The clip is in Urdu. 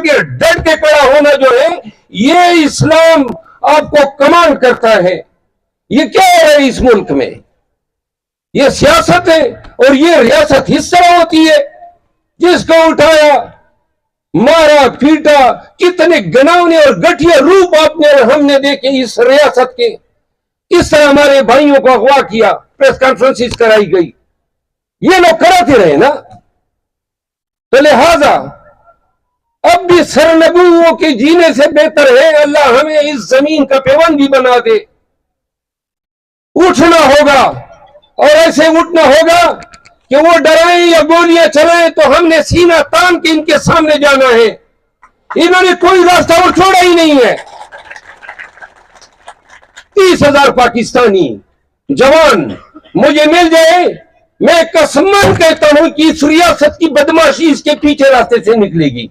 آگے ڈٹ کے کھڑا ہونا جو ہے یہ اسلام آپ کو کمانڈ کرتا ہے. یہ کیا ہے اس ملک میں؟ یہ سیاست ہے اور یہ ریاست اس طرح ہوتی ہے. جس کو اٹھایا مارا پیٹا, کتنے گناونے اور گٹھیا روپ آپ نے ہم نے دیکھے اس ریاست کے. اس طرح ہمارے بھائیوں کو اغوا کیا, پریس کانفرنس کرائی گئی, یہ لوگ کراتے رہے نا. تو لہذا اب بھی سرنگوں کے جینے سے بہتر ہے اللہ ہمیں اس زمین کا پیوندی بنا دے. اٹھنا ہوگا اور ایسے اٹھنا ہوگا کہ وہ ڈرائیں یا گولیاں چلائیں تو ہم نے سینہ تان کے ان کے سامنے جانا ہے. انہوں نے کوئی راستہ اور چھوڑا ہی نہیں ہے. 30,000 پاکستانی جوان مجھے مل جائے, میں قسماً کہتا ہوں کہ اس ریاست کی بدماشی اس کے پیچھے راستے سے نکلے گی.